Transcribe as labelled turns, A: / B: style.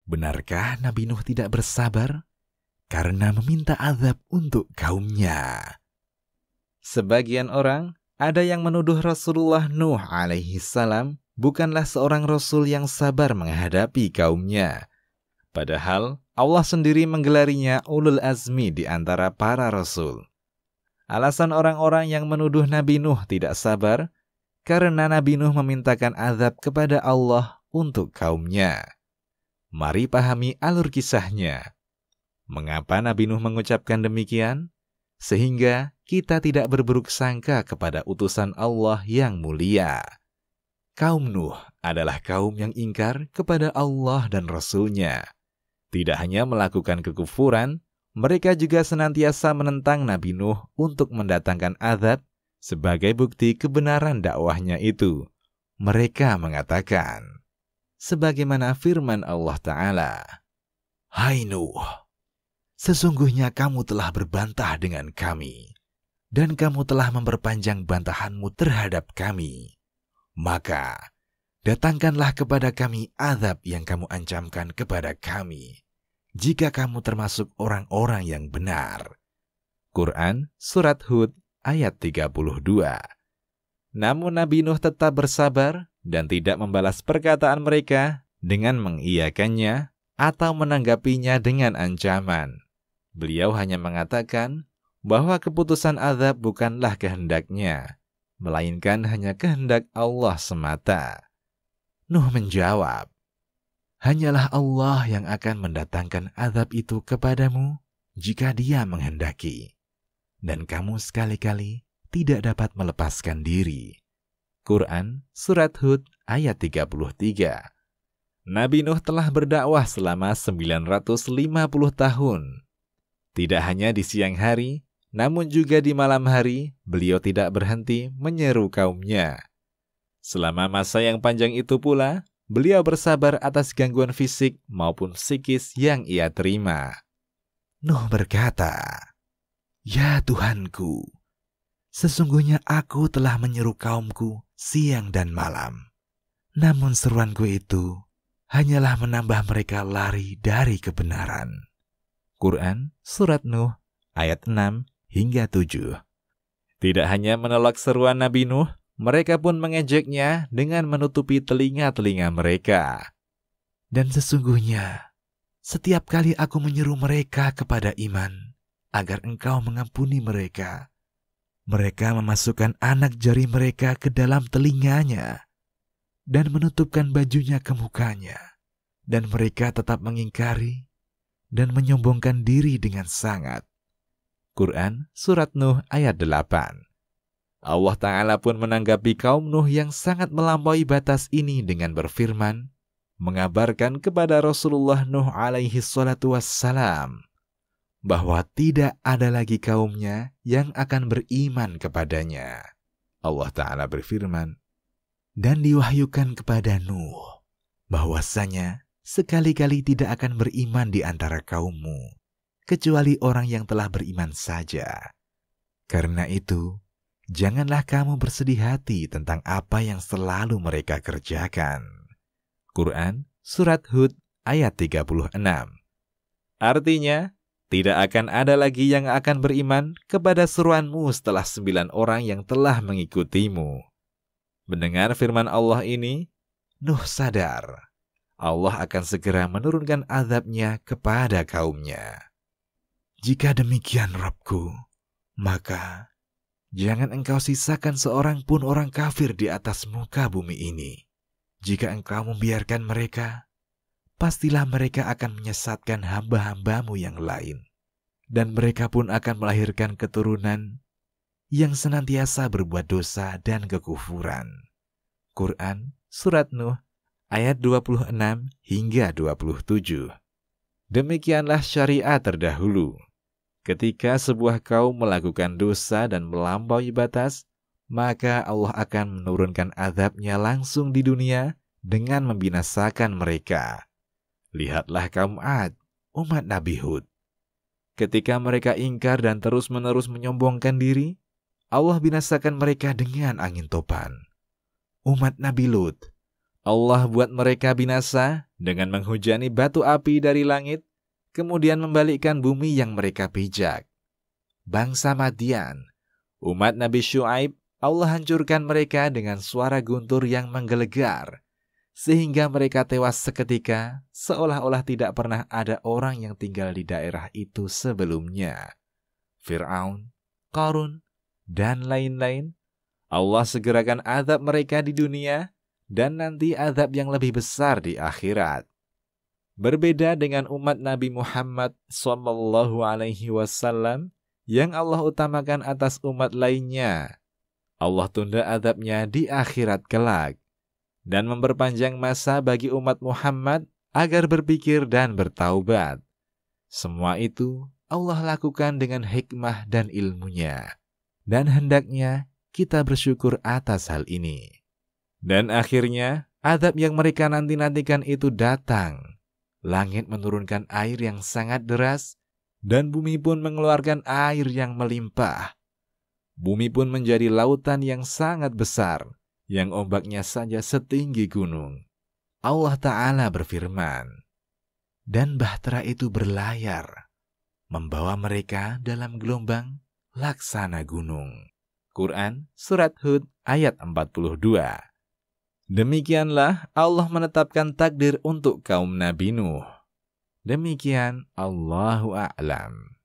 A: Benarkah Nabi Nuh tidak bersabar karena meminta azab untuk kaumnya? Sebagian orang ada yang menuduh Rasulullah Nuh alaihi salam bukanlah seorang rasul yang sabar menghadapi kaumnya. Padahal Allah sendiri menggelarinya ulul azmi di antara para rasul. Alasan orang-orang yang menuduh Nabi Nuh tidak sabar karena Nabi Nuh memintakan azab kepada Allah untuk kaumnya. Mari pahami alur kisahnya. Mengapa Nabi Nuh mengucapkan demikian? Sehingga kita tidak berburuk sangka kepada utusan Allah yang mulia. Kaum Nuh adalah kaum yang ingkar kepada Allah dan Rasul-Nya. Tidak hanya melakukan kekufuran, mereka juga senantiasa menentang Nabi Nuh untuk mendatangkan azab sebagai bukti kebenaran dakwahnya itu. Mereka mengatakan, sebagaimana firman Allah Ta'ala, "Hai Nuh, sesungguhnya kamu telah berbantah dengan kami, dan kamu telah memperpanjang bantahanmu terhadap kami. Maka, datangkanlah kepada kami azab yang kamu ancamkan kepada kami, jika kamu termasuk orang-orang yang benar." Quran Surat Hud ayat 32. Namun Nabi Nuh tetap bersabar dan tidak membalas perkataan mereka dengan mengiyakannya atau menanggapinya dengan ancaman. Beliau hanya mengatakan bahwa keputusan azab bukanlah kehendaknya, melainkan hanya kehendak Allah semata. Nuh menjawab, "Hanyalah Allah yang akan mendatangkan azab itu kepadamu jika Dia menghendaki, dan kamu sekali-kali tidak dapat melepaskan diri." Quran Surat Hud ayat 33. Nabi Nuh telah berdakwah selama 950 tahun. Tidak hanya di siang hari, namun juga di malam hari, beliau tidak berhenti menyeru kaumnya. Selama masa yang panjang itu pula, beliau bersabar atas gangguan fisik maupun psikis yang ia terima. Nuh berkata, "Ya Tuhanku, sesungguhnya aku telah menyeru kaumku siang dan malam. Namun seruanku itu hanyalah menambah mereka lari dari kebenaran." Quran Surat Nuh ayat 6 hingga 7. Tidak hanya menolak seruan Nabi Nuh, mereka pun mengejeknya dengan menutupi telinga-telinga mereka. "Dan sesungguhnya, setiap kali aku menyeru mereka kepada iman, agar engkau mengampuni mereka, mereka memasukkan anak jari mereka ke dalam telinganya dan menutupkan bajunya ke mukanya, dan mereka tetap mengingkari dan menyombongkan diri dengan sangat." Quran Surat Nuh ayat 8. Allah Ta'ala pun menanggapi kaum Nuh yang sangat melampaui batas ini dengan berfirman, mengabarkan kepada Rasulullah Nuh alaihi salatu wassalam bahwa tidak ada lagi kaumnya yang akan beriman kepadanya. Allah Ta'ala berfirman, "Dan diwahyukan kepada Nuh bahwasanya sekali-kali tidak akan beriman di antara kaummu, kecuali orang yang telah beriman saja. Karena itu, janganlah kamu bersedih hati tentang apa yang selalu mereka kerjakan." Quran Surat Hud ayat 36. Artinya, tidak akan ada lagi yang akan beriman kepada seruanmu setelah 9 orang yang telah mengikutimu. Mendengar firman Allah ini, Nuh sadar Allah akan segera menurunkan azabnya kepada kaumnya. "Jika demikian Rabbku, maka jangan engkau sisakan seorang pun orang kafir di atas muka bumi ini. Jika engkau membiarkan mereka, pastilah mereka akan menyesatkan hamba-hambamu yang lain, dan mereka pun akan melahirkan keturunan yang senantiasa berbuat dosa dan kekufuran." Quran Surat Nuh ayat 26 hingga 27. Demikianlah syariat terdahulu. Ketika sebuah kaum melakukan dosa dan melampaui batas, maka Allah akan menurunkan azabnya langsung di dunia dengan membinasakan mereka. Lihatlah kaum Ad, umat Nabi Hud. Ketika mereka ingkar dan terus-menerus menyombongkan diri, Allah binasakan mereka dengan angin topan. Umat Nabi Lut, Allah buat mereka binasa dengan menghujani batu api dari langit, kemudian membalikkan bumi yang mereka pijak. Bangsa Madian, umat Nabi Syuaib, Allah hancurkan mereka dengan suara guntur yang menggelegar, sehingga mereka tewas seketika, seolah-olah tidak pernah ada orang yang tinggal di daerah itu sebelumnya. Fir'aun, Qarun, dan lain-lain, Allah segerakan azab mereka di dunia, dan nanti azab yang lebih besar di akhirat. Berbeda dengan umat Nabi Muhammad SAW yang Allah utamakan atas umat lainnya, Allah tunda azabnya di akhirat kelak dan memperpanjang masa bagi umat Muhammad agar berpikir dan bertaubat. Semua itu Allah lakukan dengan hikmah dan ilmunya, dan hendaknya kita bersyukur atas hal ini. Dan akhirnya, azab yang mereka nanti-nantikan itu datang. Langit menurunkan air yang sangat deras, dan bumi pun mengeluarkan air yang melimpah. Bumi pun menjadi lautan yang sangat besar, yang ombaknya saja setinggi gunung. Allah Ta'ala berfirman, dan bahtera itu berlayar, membawa mereka dalam gelombang laksana gunung. Quran Surat Hud ayat 42. Demikianlah Allah menetapkan takdir untuk kaum Nabi Nuh. Demikian, Allahu a'lam.